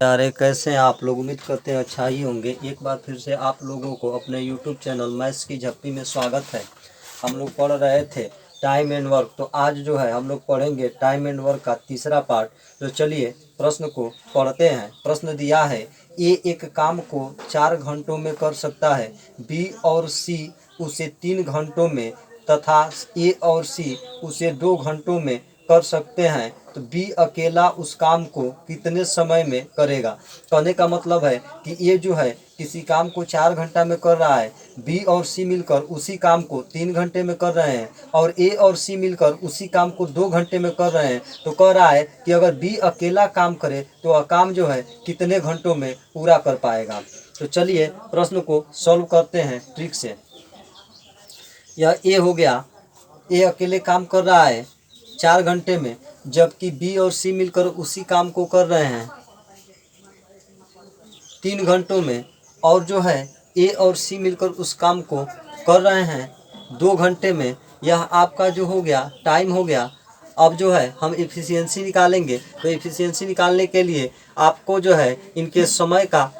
यारे कैसे हैं आप लोग। उम्मीद करते हैं अच्छा ही होंगे। एक बार फिर से आप लोगों को अपने यूट्यूब चैनल मैथ्स की झप्पी में स्वागत है। हम लोग पढ़ रहे थे टाइम एंड वर्क, तो आज जो है हम लोग पढ़ेंगे टाइम एंड वर्क का तीसरा पार्ट। तो चलिए प्रश्न को पढ़ते हैं। प्रश्न दिया है, ए एक काम को 4 घंटों में कर सकता है, बी और सी उसे 3 घंटों में तथा ए और सी उसे 2 घंटों में कर सकते हैं, तो बी अकेला उस काम को कितने समय में करेगा। कहने का मतलब है कि ये जो है किसी काम को 4 घंटा में कर रहा है, बी और सी मिलकर उसी काम को 3 घंटे में कर रहे हैं, और ए और सी मिलकर उसी काम को 2 घंटे में कर रहे हैं। तो कह रहा है कि अगर बी अकेला काम करे तो वह काम जो है कितने घंटों में पूरा कर पाएगा। तो चलिए प्रश्न को सॉल्व करते हैं ट्रिक से। यह ए हो गया, ए अकेले काम कर रहा है 4 घंटे में, जबकि बी और सी मिलकर उसी काम को कर रहे हैं 3 घंटों में, और जो है ए और सी मिलकर उस काम को कर रहे हैं 2 घंटे में। यह आपका जो हो गया टाइम हो गया। अब जो है हम एफिशिएंसी निकालेंगे। तो एफिशिएंसी निकालने के लिए आपको जो है इनके समय का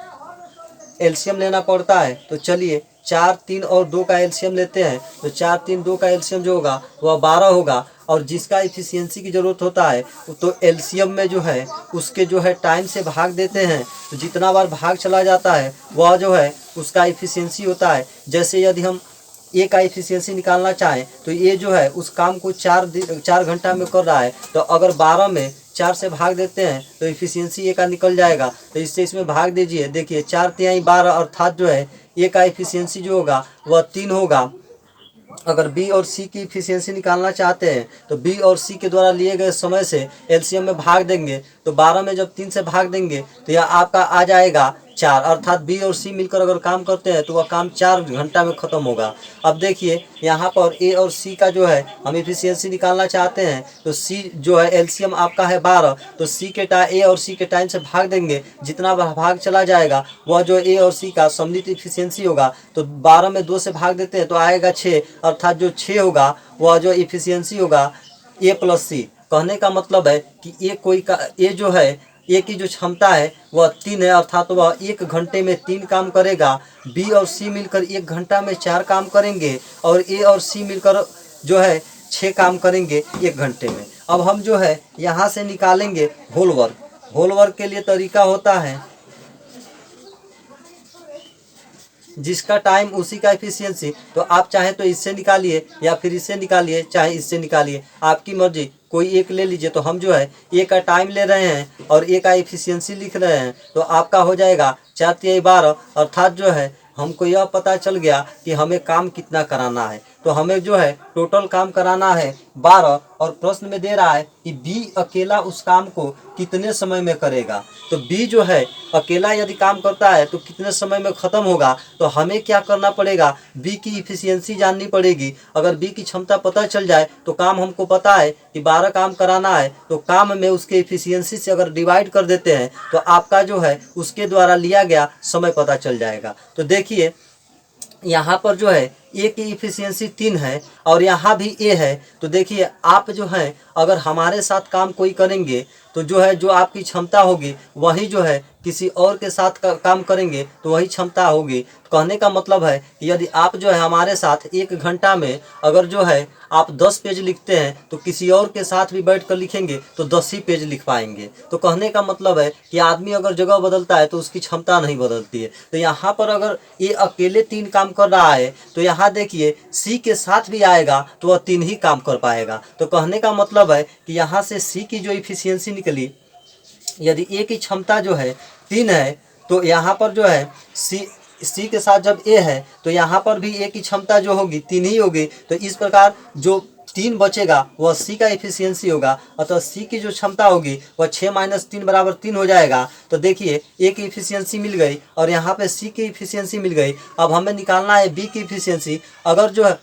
एलसीएम लेना पड़ता है। तो चलिए 4, 3 और 2 का एलसीएम लेते हैं। तो 4, 3, 2 का एलसीएम जो होगा वह 12 होगा, और जिसका एफिशिएंसी की ज़रूरत होता है तो एलसीएम में जो है उसके जो है टाइम से भाग देते हैं। तो जितना बार भाग चला जाता है वह जो है उसका एफिशिएंसी होता है। जैसे यदि हम ए का एफिशिएंसी निकालना चाहें तो ये जो है उस काम को 4 घंटा में कर रहा है, तो अगर 12 में 4 से भाग देते हैं तो एफिशिएंसी ए का निकल जाएगा। तो इससे इसमें भाग दीजिए, देखिए 4 तिहाई 12, अर्थात जो है ए का एफिशिएंसी जो होगा वह 3 होगा। अगर बी और सी की एफिशिएंसी निकालना चाहते हैं तो बी और सी के द्वारा लिए गए समय से एलसीएम में भाग देंगे। तो 12 में जब 3 से भाग देंगे तो यह आपका आ जाएगा 4, अर्थात बी और सी मिलकर अगर काम करते हैं तो वह काम 4 घंटा में ख़त्म होगा। अब देखिए यहाँ पर ए और सी का जो है हम एफिशिएंसी निकालना चाहते हैं, तो सी जो है एलसीएम आपका है 12, तो ए और सी के टाइम से भाग देंगे। जितना भाग चला जाएगा वह जो ए और सी का सम्मिलित एफिशिएंसी होगा। तो 12 में 2 से भाग देते हैं तो आएगा 6, अर्थात जो 6 होगा वह जो एफिशिएंसी होगा ए प्लस सी। कहने का मतलब है कि ए जो है ए की जो क्षमता है वह 3 है, अर्थात वह 1 घंटे में 3 काम करेगा। बी और सी मिलकर 1 घंटा में 4 काम करेंगे, और ए और सी मिलकर जो है 6 काम करेंगे 1 घंटे में। अब हम जो है यहाँ से निकालेंगे होल वर्क। होल वर्क के लिए तरीका होता है जिसका टाइम उसी का एफिशिएंसी। तो आप चाहे तो इससे निकालिए या फिर इससे निकालिए, चाहे इससे निकालिए, आपकी मर्जी, कोई एक ले लीजिए। तो हम जो है ए का टाइम ले रहे हैं और ए का एफिशिएंसी लिख रहे हैं, तो आपका हो जाएगा 4 तिहाई 12, अर्थात जो है हमको यह पता चल गया कि हमें काम कितना कराना है। तो हमें जो है टोटल काम कराना है 12, और प्रश्न में दे रहा है कि बी अकेला उस काम को कितने समय में करेगा। तो बी जो है अकेला यदि काम करता है तो कितने समय में ख़त्म होगा। तो हमें क्या करना पड़ेगा, बी की इफिशियंसी जाननी पड़ेगी। अगर बी की क्षमता पता चल जाए तो काम हमको पता है कि 12 काम कराना है, तो काम में उसके इफिशियंसी से अगर डिवाइड कर देते हैं तो आपका जो है उसके द्वारा लिया गया समय पता चल जाएगा। तो देखिए यहाँ पर जो है ए की इफिशियंसी 3 है और यहाँ भी ए है। तो देखिए आप जो है अगर हमारे साथ काम कोई करेंगे तो जो है जो आपकी क्षमता होगी वही जो है किसी और के साथ काम करेंगे तो वही क्षमता होगी। कहने का मतलब है कि यदि आप जो है हमारे साथ 1 घंटा में अगर जो है आप 10 पेज लिखते हैं तो किसी और के साथ भी बैठ कर लिखेंगे तो 10 ही पेज लिख पाएंगे। तो कहने का मतलब है कि आदमी अगर जगह बदलता है तो उसकी क्षमता नहीं बदलती है। तो यहाँ पर अगर ये अकेले 3 काम कर रहा है तो यहाँ देखिए सी के साथ भी आएगा तो वह 3 ही काम कर पाएगा। तो कहने का मतलब है कि यहाँ से सी की जो इफिशियंसी निकली, यदि ए की क्षमता जो है 3 है तो यहाँ पर जो है सी के साथ जब ए है तो यहाँ पर भी ए की क्षमता जो होगी 3 ही होगी। तो इस प्रकार जो 3 बचेगा वह सी का एफिशिएंसी होगा, अतः सी की जो क्षमता होगी वह 6 - 3 = 3 हो जाएगा। तो देखिए ए की एफिशिएंसी मिल गई और यहाँ पे सी की एफिशिएंसी मिल गई। अब हमें निकालना है बी की एफिशिएंसी। अगर जो है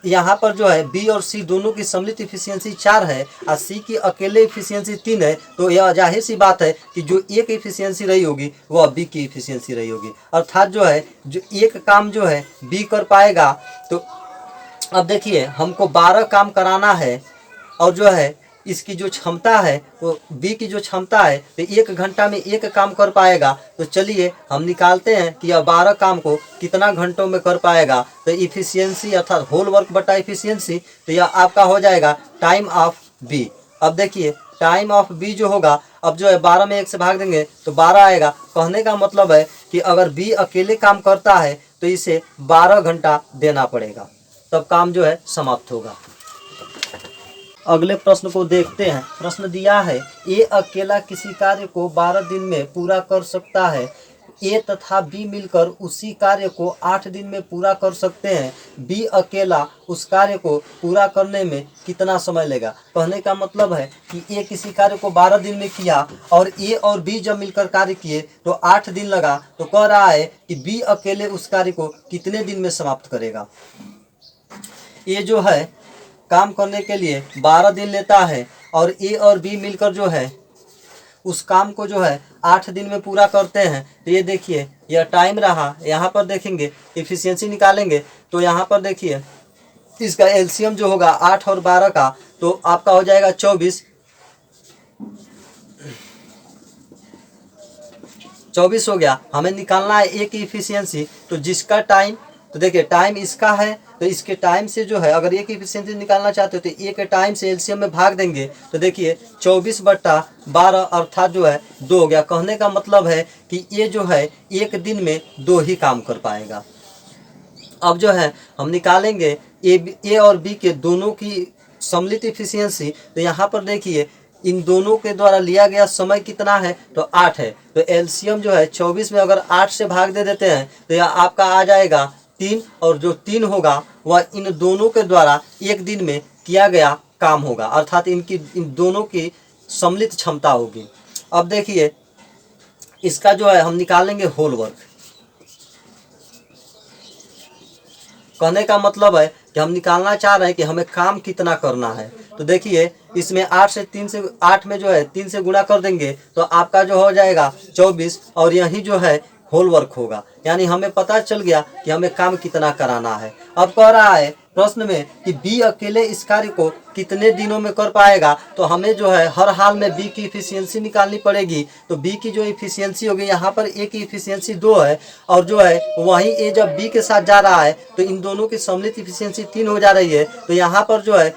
यहाँ पर जो है बी और सी दोनों की सम्मिलित एफिशिएंसी 4 है और सी की अकेले एफिशिएंसी 3 है, तो यह जाहिर सी बात है कि जो ए की एफिशिएंसी रही होगी वह बी की एफिशिएंसी रही होगी। अर्थात जो है जो एक काम जो है बी कर पाएगा। तो अब देखिए हमको 12 काम कराना है और जो है इसकी जो क्षमता है वो बी की जो क्षमता है तो 1 घंटा में 1 काम कर पाएगा। तो चलिए हम निकालते हैं कि यह 12 काम को कितना घंटों में कर पाएगा। तो इफिशियंसी अर्थात होल वर्क बटा इफिशियंसी, तो यह आपका हो जाएगा टाइम ऑफ बी। अब देखिए टाइम ऑफ बी जो होगा, अब जो है 12 में 1 से भाग देंगे तो 12 आएगा। कहने का मतलब है कि अगर बी अकेले काम करता है तो इसे 12 घंटा देना पड़ेगा, तब काम जो है समाप्त होगा। अगले प्रश्न को देखते हैं। प्रश्न दिया है ए अकेला किसी कार्य को 12 दिन में पूरा कर सकता है। ए तथा बी मिलकर उसी कार्य को 8 दिन में पूरा कर सकते हैं। बी अकेला उस कार्य को पूरा करने में कितना समय लेगा। कहने का मतलब है कि ए किसी कार्य को 12 दिन में किया और ए और बी जब मिलकर कार्य किए तो 8 दिन लगा। तो कह रहा है कि बी अकेले उस कार्य को कितने दिन में समाप्त करेगा। ये जो है काम करने के लिए 12 दिन लेता है और ए और बी मिलकर जो है उस काम को जो है 8 दिन में पूरा करते हैं। तो ये देखिए यह टाइम रहा। यहाँ पर देखेंगे इफिशियंसी निकालेंगे तो यहाँ पर देखिए इसका एलसीएम जो होगा 8 और 12 का, तो आपका हो जाएगा 24 हो गया। हमें निकालना है ए की इफिशियंसी, तो जिसका टाइम, तो देखिए टाइम इसका है तो इसके टाइम से जो है अगर ए की इफिशियंसी निकालना चाहते हो तो ए के टाइम से एलसीएम में भाग देंगे। तो देखिए 24/12 अर्थात जो है 2 हो गया। कहने का मतलब है कि ये जो है 1 दिन में 2 ही काम कर पाएगा। अब जो है हम निकालेंगे ए और बी के दोनों की सम्मिलित इफिशियंसी। तो यहाँ पर देखिए इन दोनों के द्वारा लिया गया समय कितना है, तो 8 है। तो एलसीएम जो है 24 में अगर 8 से भाग दे देते हैं तो यह आपका आ जाएगा 3, और जो 3 होगा वह इन दोनों के द्वारा 1 दिन में किया गया काम होगा, अर्थात इन दोनों की सम्मिलित क्षमता होगी। अब देखिए इसका जो है हम निकालेंगे होल वर्क। कहने का मतलब है कि हम निकालना चाह रहे हैं कि हमें काम कितना करना है। तो देखिए इसमें 8 में जो है 3 से गुणा कर देंगे तो आपका जो हो जाएगा 24, और यही जो है होल वर्क होगा। यानी हमें पता चल गया कि हमें काम कितना कराना है। अब कह रहा है प्रश्न में कि बी अकेले इस कार्य को कितने दिनों में कर पाएगा। तो हमें जो है हर हाल में बी की इफिशियंसी निकालनी पड़ेगी। तो बी की जो इफिशियंसी होगी, यहाँ पर ए की इफिशियंसी 2 है और जो है वहीं ए जब बी के साथ जा रहा है तो इन दोनों की सम्मिलित इफिशियंसी 3 हो जा रही है। तो यहाँ पर जो है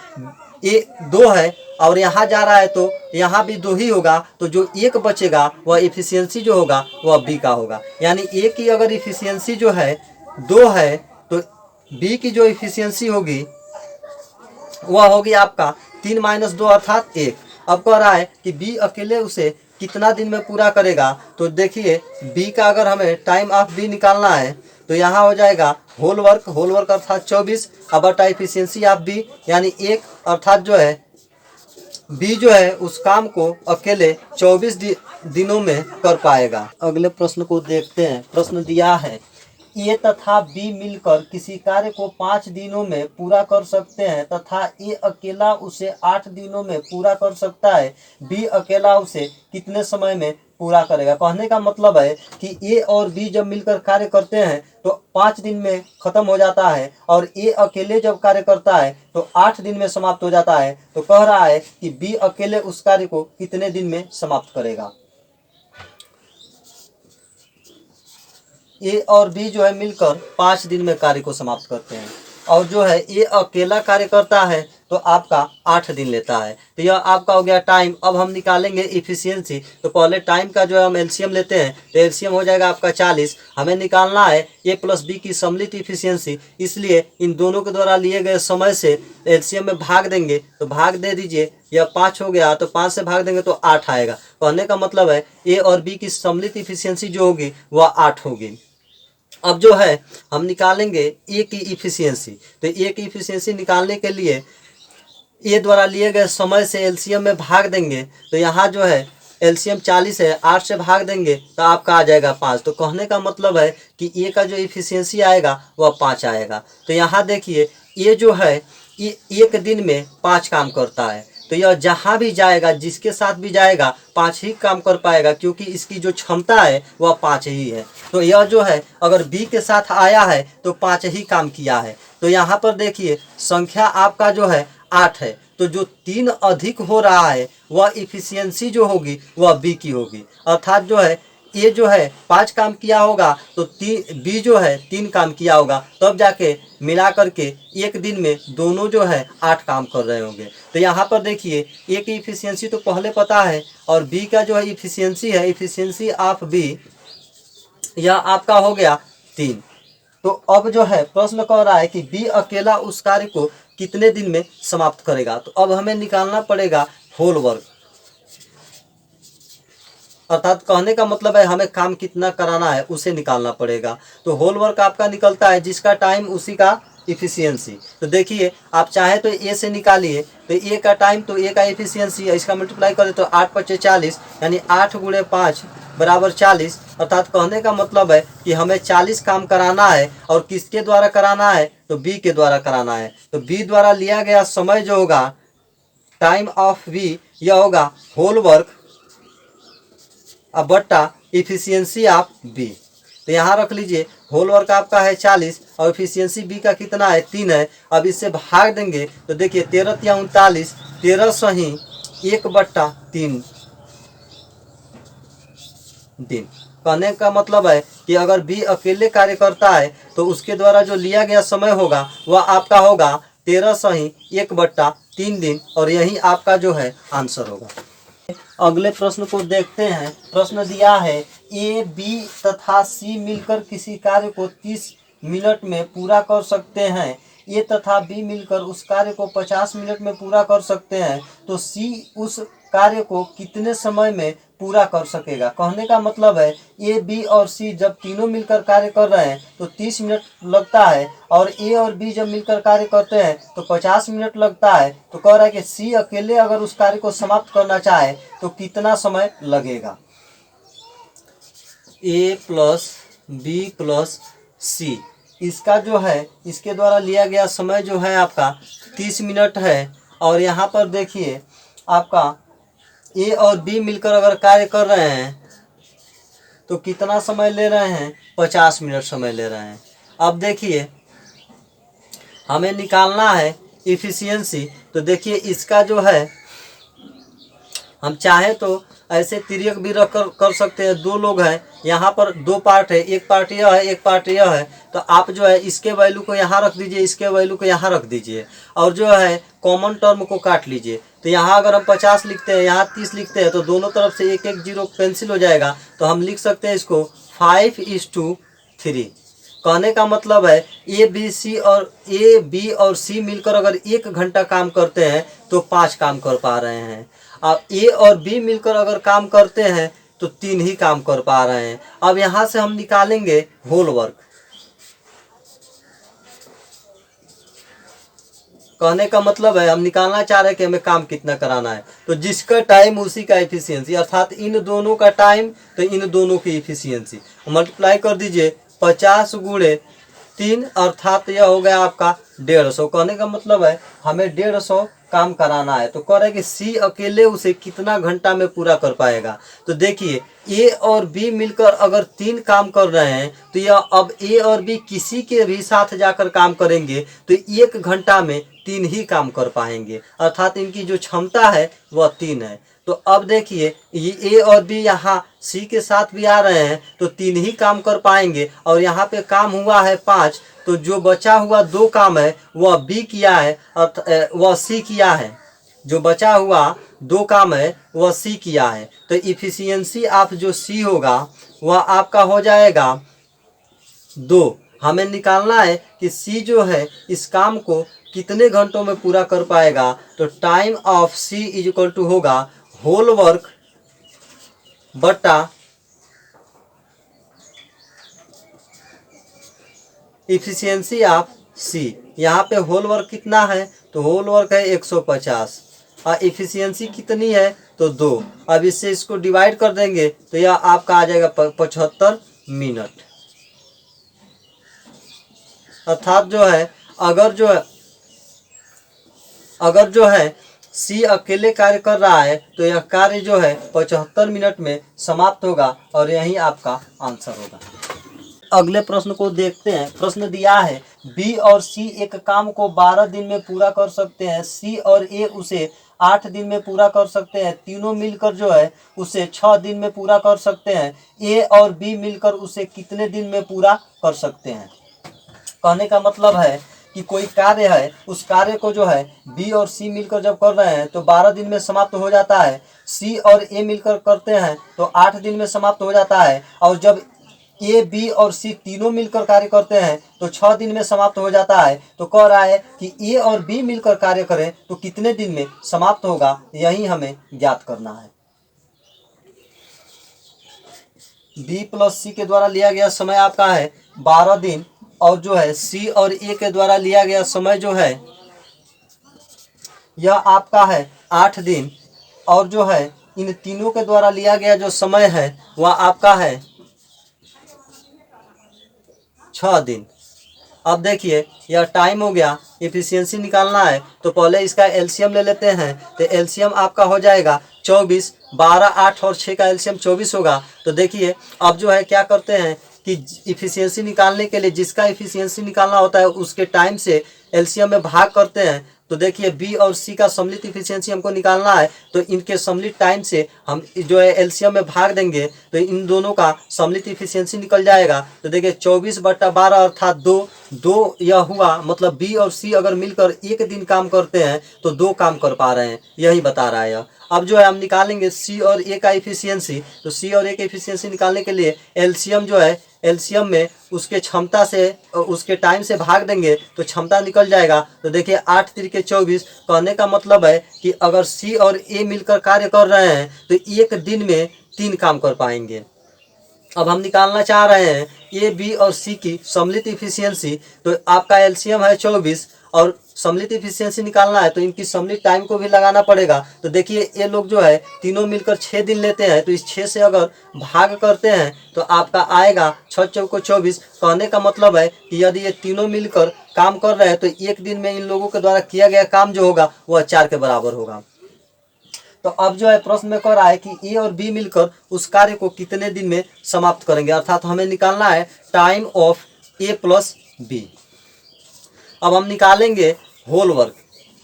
ए 2 है और यहाँ जा रहा है तो यहाँ भी 2 ही होगा। तो जो 1 बचेगा वह इफिशियंसी जो होगा वह बी का होगा। यानी ए की अगर इफिशियंसी जो है 2 है तो बी की जो इफिशियंसी होगी वह होगी आपका 3 - 2 अर्थात 1। अब कह रहा है कि बी अकेले उसे कितना दिन में पूरा करेगा। तो देखिए बी का अगर हमें टाइम ऑफ बी निकालना है तो यहाँ हो जाएगा होल वर्क अर्थात 24 बटा इफिशियंसी ऑफ बी, यानी 1, अर्थात जो है बी जो है उस काम को अकेले 24 दिनों में कर पाएगा। अगले प्रश्न को देखते हैं। प्रश्न दिया है ए तथा बी मिलकर किसी कार्य को 5 दिनों में पूरा कर सकते हैं तथा ए अकेला उसे 8 दिनों में पूरा कर सकता है। बी अकेला उसे कितने समय में पूरा करेगा। कहने का मतलब है कि ए और बी जब मिलकर कार्य करते हैं तो 5 दिन में खत्म हो जाता है और ए अकेले जब कार्य करता है तो 8 दिन में समाप्त हो जाता है। तो कह रहा है कि बी अकेले उस कार्य को कितने दिन में समाप्त करेगा। ए और बी जो है मिलकर 5 दिन में कार्य को समाप्त करते हैं और जो है ए अकेला कार्य करता है तो आपका 8 दिन लेता है। तो यह आपका हो गया टाइम। अब हम निकालेंगे इफिशियंसी। तो पहले टाइम का जो है हम एलसीएम लेते हैं तो एलसीएम हो जाएगा आपका 40। हमें निकालना है ए प्लस बी की सम्मिलित इफिशियंसी, इसलिए इन दोनों के द्वारा लिए गए समय से एलसीएम में भाग देंगे। तो भाग दे दीजिए, यह 5 हो गया तो 5 से भाग देंगे तो 8 आएगा। कहने का मतलब है ए और बी की सम्मिलित इफिशियंसी जो होगी वह 8 होगी। अब जो है हम निकालेंगे ए की इफिशियंसी। तो ए की इफिशियंसी निकालने के लिए ए द्वारा लिए गए समय से एलसीएम में भाग देंगे। तो यहाँ जो है एलसीएम 40 है, 8 से भाग देंगे तो आपका आ जाएगा 5। तो कहने का मतलब है कि ए का जो इफिशियंसी आएगा वह 5 आएगा। तो यहाँ देखिए ए जो है ये 1 दिन में 5 काम करता है। तो यह जहाँ भी जाएगा, जिसके साथ भी जाएगा, 5 ही काम कर पाएगा क्योंकि इसकी जो क्षमता है वह 5 ही है। तो यह जो है अगर बी के साथ आया है तो 5 ही काम किया है। तो यहाँ पर देखिए संख्या आपका जो है 8 है। तो तो जो 3 अधिक हो रहा है वह इफिशियंसी जो होगी वह बी की होगी। अर्थात जो है ए जो है 5 काम किया होगा तो बी जो है 3 काम किया होगा, तब जाके मिला करके एक दिन में दोनों जो है 8 काम कर रहे होंगे। तो यहाँ पर देखिए ए की इफिशियंसी तो पहले पता है और बी का जो है इफिशियंसी है, इफिशियंसी ऑफ बी यह आपका हो गया 3। तो अब जो है प्रश्न कह रहा है कि बी अकेला उस कार्य को कितने दिन में समाप्त करेगा। तो अब हमें निकालना पड़ेगा होल वर्क, अर्थात कहने का मतलब है हमें काम कितना कराना है उसे निकालना पड़ेगा। तो होल वर्क आपका निकलता है जिसका टाइम उसी का इफिशियंसी। तो देखिए आप चाहे तो ए से निकालिए, तो ए का टाइम तो ए का इफिशियंसी है, इसका मल्टीप्लाई करें तो 8 × 40 यानी 8 × 5 बराबर 40। अर्थात कहने का मतलब है कि हमें 40 काम कराना है और किसके द्वारा कराना है, तो बी के द्वारा कराना है। तो बी द्वारा लिया गया समय जो होगा टाइम ऑफ बी यह होगा होल वर्क अब बट्टा इफिशियंसी ऑफ बी। तो यहाँ रख लीजिए होल वर्क आपका है 40 और इफिशियंसी बी का कितना है 3 है। अब इससे भाग देंगे तो देखिए 13 × 39 13 सही 1/3 दिन। कहने का मतलब है कि अगर बी अकेले कार्य करता है तो उसके द्वारा जो लिया गया समय होगा वह आपका होगा 13 सही 1/3 दिन, और यही आपका जो है आंसर होगा। अगले प्रश्न को देखते हैं। प्रश्न दिया है ए बी तथा सी मिलकर किसी कार्य को 30 मिनट में पूरा कर सकते हैं। ए तथा बी मिलकर उस कार्य को 50 मिनट में पूरा कर सकते हैं, तो सी उस कार्य को कितने समय में पूरा कर सकेगा। कहने का मतलब है ए बी और सी जब तीनों मिलकर कार्य कर रहे हैं तो 30 मिनट लगता है, और ए और बी जब मिलकर कार्य करते हैं तो 50 मिनट लगता है। तो कह रहा है कि सी अकेले अगर उस कार्य को समाप्त करना चाहे तो कितना समय लगेगा। ए प्लस बी प्लस सी इसका जो है इसके द्वारा लिया गया समय जो है आपका 30 मिनट है, और यहाँ पर देखिए आपका ए और बी मिलकर अगर कार्य कर रहे हैं तो कितना समय ले रहे हैं 50 मिनट समय ले रहे हैं। अब देखिए हमें निकालना है इफिशियंसी। तो देखिए इसका जो है हम चाहे तो ऐसे तिर्यक भी रख कर सकते हैं। 2 लोग हैं, यहाँ पर 2 पार्ट है, एक पार्ट यह है एक पार्ट यह है। तो आप जो है इसके वैल्यू को यहाँ रख दीजिए, इसके वैल्यू को यहाँ रख दीजिए, और जो है कॉमन टर्म को काट लीजिए। तो यहाँ अगर हम 50 लिखते हैं, यहाँ 30 लिखते हैं, तो दोनों तरफ से 1 1 0 कैंसिल हो जाएगा। तो हम लिख सकते हैं इसको 5:3। कहने का मतलब है ए बी और सी मिलकर अगर 1 घंटा काम करते हैं तो 5 काम कर पा रहे हैं। अब ए और बी मिलकर अगर काम करते हैं तो 3 ही काम कर पा रहे हैं। अब यहाँ से हम निकालेंगे होल वर्क। कहने का मतलब है हम निकालना चाह रहे हैं कि हमें काम कितना कराना है। तो जिसका टाइम उसी का इफिशियंसी, अर्थात इन दोनों का टाइम तो इन दोनों की इफिशियंसी। मल्टीप्लाई कर दीजिए 50 × 3 अर्थात यह हो गया आपका 150। कहने का मतलब है हमें 150 काम कराना है। तो कह रहे हैं कि सी अकेले उसे कितना घंटा में पूरा कर पाएगा। तो देखिए ए और बी मिलकर अगर 3 काम कर रहे हैं तो यह अब ए और बी किसी के भी साथ जाकर काम करेंगे तो 1 घंटा में 3 ही काम कर पाएंगे, अर्थात इनकी जो क्षमता है वह 3 है। तो अब देखिए ये ए और बी यहाँ सी के साथ भी आ रहे हैं तो 3 ही काम कर पाएंगे, और यहाँ पे काम हुआ है 5, तो जो बचा हुआ 2 काम है वह बी किया है, वह सी किया है। जो बचा हुआ 2 काम है वह सी किया है। तो इफिशियंसी ऑफ जो सी होगा वह आपका हो जाएगा 2। हमें निकालना है कि सी जो है इस काम को कितने घंटों में पूरा कर पाएगा। तो time of C is equal to होगा होल वर्क बटा इफिशियंसी ऑफ सी। यहाँ पे होल वर्क कितना है, तो होल वर्क है 150 और इफिशियंसी कितनी है तो 2। अब इससे इसको डिवाइड कर देंगे तो यह आपका आ जाएगा 75 मिनट। अर्थात जो है अगर जो है सी अकेले कार्य कर रहा है तो यह कार्य जो है 75 मिनट में समाप्त होगा, और यही आपका आंसर होगा। अगले प्रश्न को देखते हैं। प्रश्न दिया है बी और सी एक काम को 12 दिन में पूरा कर सकते हैं, सी और ए उसे 8 दिन में पूरा कर सकते हैं, तीनों मिलकर जो है उसे 6 दिन में पूरा कर सकते हैं, ए और बी मिलकर उसे कितने दिन में पूरा कर सकते हैं। कहने का मतलब है कि कोई कार्य है, उस कार्य को जो है बी और सी मिलकर जब कर रहे हैं तो 12 दिन में समाप्त हो जाता है, सी और ए मिलकर करते हैं तो 8 दिन में समाप्त हो जाता है, और जब ए बी और सी तीनों मिलकर कार्य करते हैं तो 6 दिन में समाप्त हो जाता है। तो कह रहा है कि ए और बी मिलकर कार्य करें तो कितने दिन में समाप्त होगा, यही हमें ज्ञात करना है। बी प्लस सी के द्वारा लिया गया समय आपका है 12 दिन, और जो है सी और ए के द्वारा लिया गया समय जो है यह आपका है 8 दिन, और जो है इन तीनों के द्वारा लिया गया जो समय है वह आपका है 6 दिन। अब देखिए यह टाइम हो गया, एफिशिएंसी निकालना है तो पहले इसका एलसीएम ले लेते हैं। तो एलसीएम आपका हो जाएगा 24, 12, 8 और 6 का एलसीएम 24 होगा। तो देखिए अब जो है क्या करते हैं कि इफिशियंसी निकालने के लिए जिसका इफिशियंसी निकालना होता है उसके टाइम से एलसीएम में भाग करते हैं। तो देखिए बी और सी का सम्मिलित इफिशियंसी हमको निकालना है, तो इनके सम्मिलित टाइम से हम जो है एलसीएम में भाग देंगे तो इन दोनों का सम्मिलित इफिशियंसी निकल जाएगा। तो देखिए 24/12 अर्थात 2 यह हुआ, मतलब बी और सी अगर मिलकर एक दिन काम करते हैं तो 2 काम कर पा रहे हैं, यही बता रहा है यह। अब जो है हम निकालेंगे सी और ए का इफिशियंसी। तो सी और ए का इफिशियंसी निकालने के लिए एलसीएम जो है एलसीएम में उसके क्षमता से उसके टाइम से भाग देंगे तो क्षमता निकल जाएगा। तो देखिए 8 तिरके 24, कहने का मतलब है कि अगर सी और ए मिलकर कार्य कर रहे हैं तो एक दिन में 3 काम कर पाएंगे। अब हम निकालना चाह रहे हैं ए बी और सी की सम्मिलित इफिशियंसी। तो आपका एलसीएम है 24 और सम्मिलित इफिशियंसी निकालना है तो इनकी सम्मिलित टाइम को भी लगाना पड़ेगा। तो देखिए ये लोग जो है तीनों मिलकर 6 दिन लेते हैं, तो इस 6 से अगर भाग करते हैं तो आपका आएगा 6 चौको 24। कहने का मतलब है कि यदि ये तीनों मिलकर काम कर रहे हैं तो एक दिन में इन लोगों के द्वारा किया गया काम जो होगा वह 4 के बराबर होगा। तो अब जो है प्रश्न में कह रहा है कि ए और बी मिलकर उस कार्य को कितने दिन में समाप्त करेंगे, अर्थात हमें निकालना है time of A plus B. अब हम निकालेंगे होल वर्क।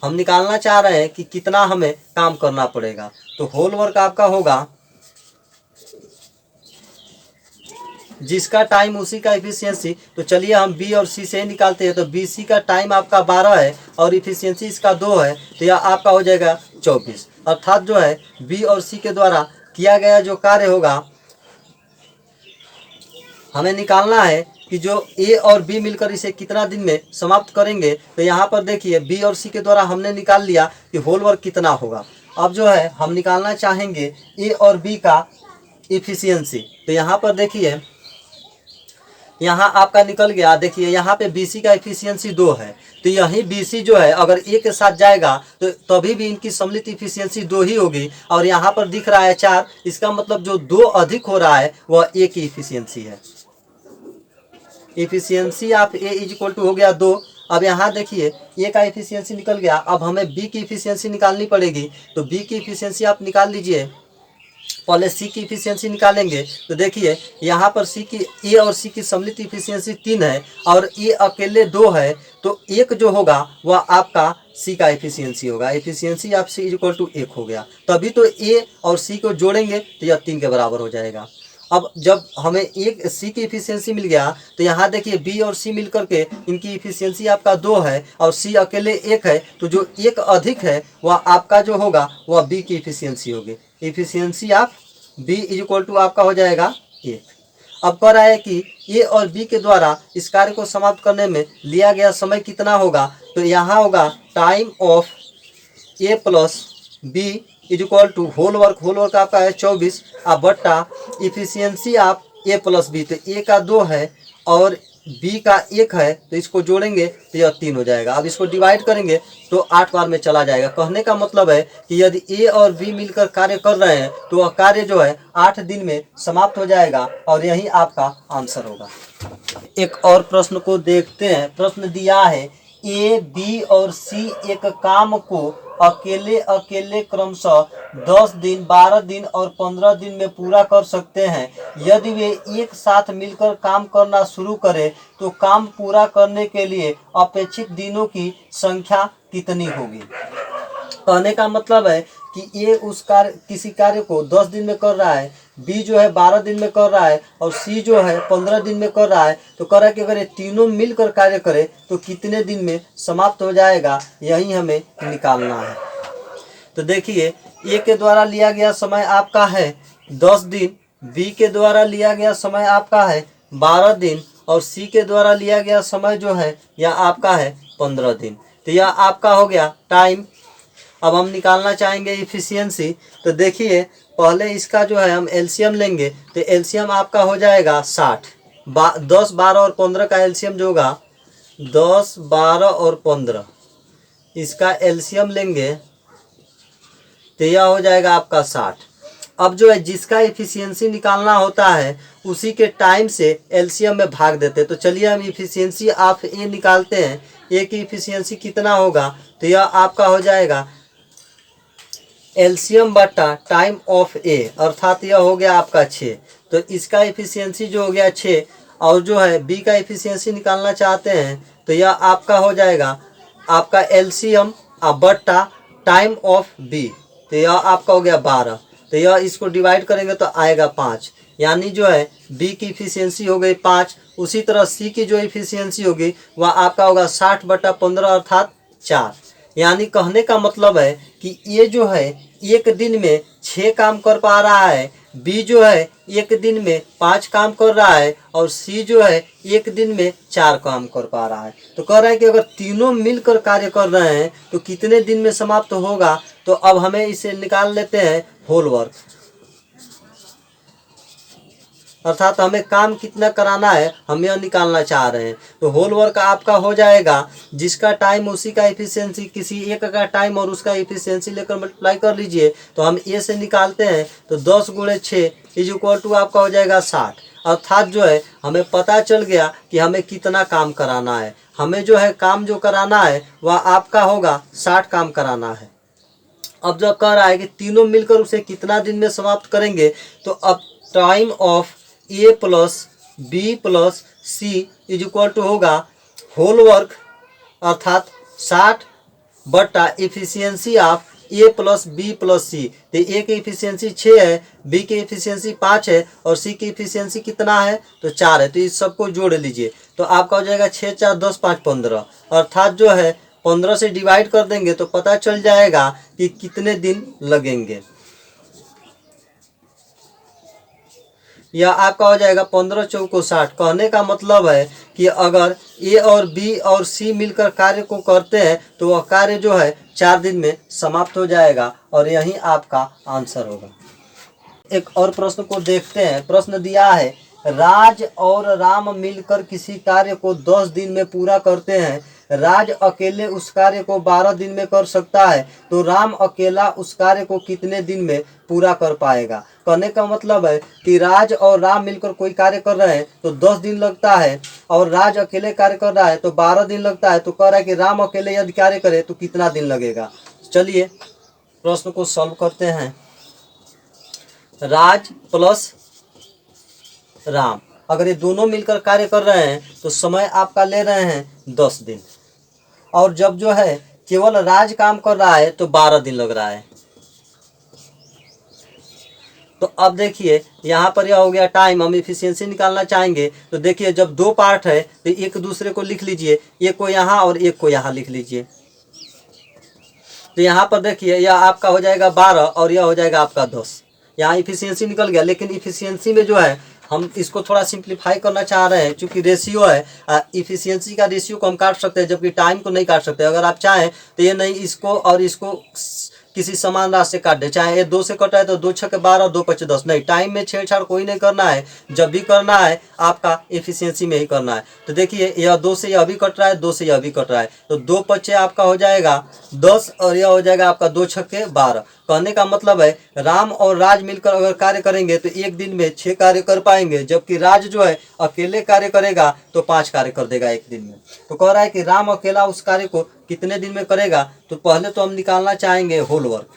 हम निकालना चाह रहे हैं कि कितना हमें काम करना पड़ेगा। तो होल वर्क आपका होगा जिसका टाइम उसी का इफिशियंसी। तो चलिए हम बी और सी से ही निकालते हैं। तो बी सी का टाइम आपका 12 है और इफिशियंसी इसका 2 है, तो यह आपका हो जाएगा 24। अर्थात जो है बी और सी के द्वारा किया गया जो कार्य होगा हमें निकालना है कि जो ए और बी मिलकर इसे कितना दिन में समाप्त करेंगे। तो यहाँ पर देखिए बी और सी के द्वारा हमने निकाल लिया कि होल वर्क कितना होगा। अब जो है हम निकालना चाहेंगे ए और बी का इफिशियंसी। तो यहाँ पर देखिए यहाँ आपका निकल गया। देखिए यहाँ पे BC का इफिशियंसी 2 है, तो यही BC जो है अगर ए के साथ जाएगा तो तभी भी इनकी सम्मिलित इफिशियंसी 2 ही होगी। और यहाँ पर दिख रहा है 4, इसका मतलब जो 2 अधिक हो रहा है वह ए की इफिशियंसी है। इफिशियंसी आप ए इज इक्वल टू हो गया 2। अब यहाँ देखिए ए का इफिशियंसी निकल गया, अब हमें बी की इफिशियंसी निकालनी पड़ेगी। तो बी की इफिशियंसी आप निकाल लीजिए। पहले सी की इफिशियंसी निकालेंगे। तो देखिए यहाँ पर सी की ए और सी की सम्मिलित इफिशियंसी 3 है और ए अकेले 2 है, तो एक जो होगा वह आपका सी का इफिशियंसी होगा। इफिशियंसी आप सी इक्वल टू 1 हो गया, तभी तो ए और सी को जोड़ेंगे तो यह 3 के बराबर हो जाएगा। अब जब हमें एक सी की इफिशियंसी मिल गया तो यहाँ देखिए बी और सी मिलकर के इनकी इफिशियंसी आपका 2 है और सी अकेले 1 है, तो जो एक अधिक है वह आपका जो होगा वह बी की इफिशियंसी होगी। इफिशियंसी आप बी इज इक्वल टू आपका हो जाएगा 1। अब कह रहा है कि ए और बी के द्वारा इस कार्य को समाप्त करने में लिया गया समय कितना होगा। तो यहाँ होगा time of A plus B is equal to whole work आपका है 24 आप बट्टा इफिशियंसी आप ए प्लस बी। तो ए का 2 है और बी का 1 है, तो इसको जोड़ेंगे तो यह 3 हो जाएगा। अब इसको डिवाइड करेंगे तो 8 बार में चला जाएगा। कहने का मतलब है कि यदि ए और बी मिलकर कार्य कर रहे हैं तो वह कार्य जो है 8 दिन में समाप्त हो जाएगा और यही आपका आंसर होगा। एक और प्रश्न को देखते हैं। प्रश्न दिया है ए बी और सी एक काम को अकेले क्रमशः 10 दिन, 12 दिन और 15 दिन में पूरा कर सकते हैं। यदि वे एक साथ मिलकर काम करना शुरू करें तो काम पूरा करने के लिए अपेक्षित दिनों की संख्या कितनी होगी। कहने का मतलब है कि ए उस कार्य किसी कार्य को 10 दिन में कर रहा है, बी जो है 12 दिन में कर रहा है और सी जो है 15 दिन में कर रहा है। तो कह रहा है कि अगर ये तीनों मिलकर कार्य करे तो कितने दिन में समाप्त हो जाएगा, यही हमें निकालना है। तो देखिए, ए के द्वारा लिया गया समय आपका है 10 दिन, बी के द्वारा लिया गया समय आपका है 12 दिन और सी के द्वारा लिया गया समय जो है यह आपका है 15 दिन। तो यह आपका हो गया टाइम। अब हम निकालना चाहेंगे इफिशियंसी। तो देखिए, पहले इसका जो है हम एलसीएम लेंगे। तो एलसीएम आपका हो जाएगा 60। 10, 12 और 15 का एलसीएम जो होगा 10, 12 और 15, इसका एलसीएम लेंगे तो यह हो जाएगा आपका 60। अब जो है जिसका इफिशियंसी निकालना होता है उसी के टाइम से एलसीएम में भाग देते हैं। तो चलिए हम इफिशियंसी ऑफ ए निकालते हैं। ए की इफिशियंसी कितना होगा, तो यह आपका हो जाएगा एलसीएम बटा टाइम ऑफ ए, अर्थात यह हो गया आपका 6। तो इसका इफिशियंसी जो हो गया 6 और जो है बी का इफिशियंसी निकालना चाहते हैं तो यह आपका हो जाएगा आपका एलसीएम बटा टाइम ऑफ बी। तो यह आपका हो गया 12। तो यह इसको डिवाइड करेंगे तो आएगा 5, यानी जो है बी की इफिशियंसी हो गई 5। उसी तरह सी की जो इफिशियंसी होगी वह आपका होगा 60 बटा 15 अर्थात 4। यानी कहने का मतलब है कि ये जो है एक दिन में 6 काम कर पा रहा है, बी जो है एक दिन में 5 काम कर रहा है और सी जो है एक दिन में 4 काम कर पा रहा है। तो कह रहा है कि अगर तीनों मिलकर कार्य कर रहे हैं तो कितने दिन में समाप्त होगा। तो अब हमें इसे निकाल लेते हैं होल वर्क, अर्थात हमें काम कितना कराना है हम यह निकालना चाह रहे हैं। तो होल वर्क आपका हो जाएगा जिसका टाइम उसी का इफिशियंसी, किसी एक का टाइम और उसका इफिशियंसी लेकर मल्टीप्लाई कर लीजिए। तो हम ए से निकालते हैं तो 10 गुणे 6 इज इक्वल टू आपका हो जाएगा 60। अर्थात जो है हमें पता चल गया कि हमें कितना काम कराना है। हमें जो है काम जो कराना है वह आपका होगा 60 काम कराना है। अब जो कह रहा है कि तीनों मिलकर उसे कितना दिन में समाप्त करेंगे, तो अब time of A plus B plus C is equal to होगा होल वर्क अर्थात 60 बटा efficiency of A plus B plus C. तो ए की इफिशियंसी 6 है, बी की इफिशियंसी 5 है और सी की इफिशियंसी कितना है तो 4 है। तो इस सबको जोड़ लीजिए तो आपका हो जाएगा 6, 4, 10, 5, 15 अर्थात जो है 15 से डिवाइड कर देंगे तो पता चल जाएगा कि कितने दिन लगेंगे। यह आपका हो जाएगा 15 चौको 60। कहने का मतलब है कि अगर ए और बी और सी मिलकर कार्य को करते हैं तो वह कार्य जो है 4 दिन में समाप्त हो जाएगा और यही आपका आंसर होगा। एक और प्रश्न को देखते हैं। प्रश्न दिया है राज और राम मिलकर किसी कार्य को 10 दिन में पूरा करते हैं। राज अकेले उस कार्य को 12 दिन में कर सकता है, तो राम अकेला उस कार्य को कितने दिन में पूरा कर पाएगा। कहने का मतलब है कि राज और राम मिलकर कोई कार्य कर रहे हैं तो 10 दिन लगता है और राज अकेले कार्य कर रहा है तो 12 दिन लगता है। तो कह रहा है कि राम अकेले यदि कार्य करे तो कितना दिन लगेगा। चलिए प्रश्न को सॉल्व करते हैं। राज प्लस राम, अगर ये दोनों मिलकर कार्य कर रहे हैं तो समय आपका ले रहे हैं 10 दिन और जब जो है केवल राज काम कर रहा है तो 12 दिन लग रहा है। तो अब देखिए यहाँ पर यह हो गया टाइम। हम इफिशियंसी निकालना चाहेंगे तो देखिए जब दो पार्ट है तो एक दूसरे को लिख लीजिए, एक को यहाँ और एक को यहाँ लिख लीजिए। तो यहाँ पर देखिए यह आपका हो जाएगा 12 और यह हो जाएगा आपका 10। यहाँ इफिशियंसी निकल गया, लेकिन इफिशियंसी में जो है हम इसको थोड़ा सिंप्लीफाई करना चाह रहे हैं क्योंकि रेशियो है। इफिशियंसी का रेशियो को हम काट सकते हैं जबकि टाइम को नहीं काट सकते। अगर आप चाहें तो ये नहीं इसको और इसको किसी समान राशि से काट दे, चाहे ये 2 से कटा है तो 2 छके 12 2 पचे 10। नहीं, टाइम में छेड़छाड़ कोई नहीं करना है। जब भी करना है आपका इफिशियंसी में ही करना है। तो देखिए यह 2 से यह भी कट रहा है, 2 से यह भी कट रहा है, तो 2 पचे आपका हो जाएगा 10 और यह हो जाएगा आपका 2 छक्के 12। कहने का मतलब है राम और राज मिलकर अगर कार्य करेंगे तो एक दिन में 6 कार्य कर पाएंगे, जबकि राज जो है अकेले कार्य करेगा तो 5 कार्य कर देगा एक दिन में। तो कह रहा है कि राम अकेला उस कार्य को कितने दिन में करेगा। तो पहले तो हम निकालना चाहेंगे होल वर्क।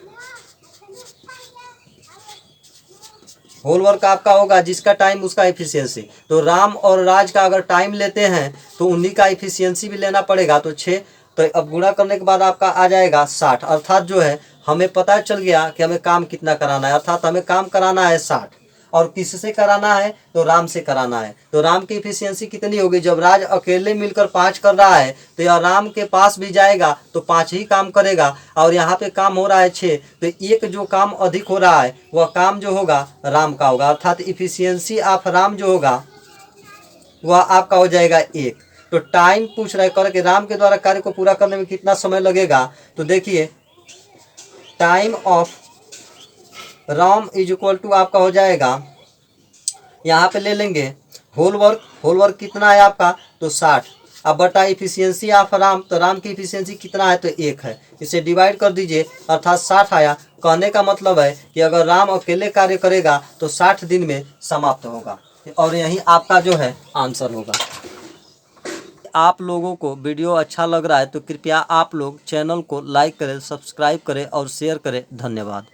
होल वर्क आपका होगा जिसका टाइम उसका एफिशिएंसी। तो राम और राज का अगर टाइम लेते हैं तो उन्हीं का एफिशिएंसी भी लेना पड़ेगा। तो 6, तो अब गुणा करने के बाद आपका आ जाएगा 60। अर्थात जो है हमें पता चल गया कि हमें काम कितना कराना है, अर्थात हमें काम कराना है 60। और किससे कराना है? तो राम से कराना है। तो राम की इफिशियंसी कितनी होगी? जब राज अकेले मिलकर 5 कर रहा है तो यह राम के पास भी जाएगा तो 5 ही काम करेगा। और यहाँ पे काम हो रहा है 6, तो एक जो काम अधिक हो रहा है वह काम जो होगा राम का होगा। अर्थात इफिशियंसी ऑफ राम जो होगा वह आपका हो जाएगा 1। तो टाइम पूछ रहा है कर के राम के द्वारा कार्य को पूरा करने में कितना समय लगेगा। तो देखिए time of Ram is equal to आपका हो जाएगा, यहाँ पे ले लेंगे होल वर्क कितना है आपका? तो 60। अब बटा इफिशियंसी ऑफ राम, तो राम की इफिशियंसी कितना है? तो 1 है। इसे डिवाइड कर दीजिए अर्थात 60 आया। कहने का मतलब है कि अगर राम अकेले कार्य करेगा तो 60 दिन में समाप्त होगा। और यही आपका जो है आंसर होगा। आप लोगों को वीडियो अच्छा लग रहा है तो कृपया आप लोग चैनल को लाइक करें, सब्सक्राइब करें और शेयर करें। धन्यवाद।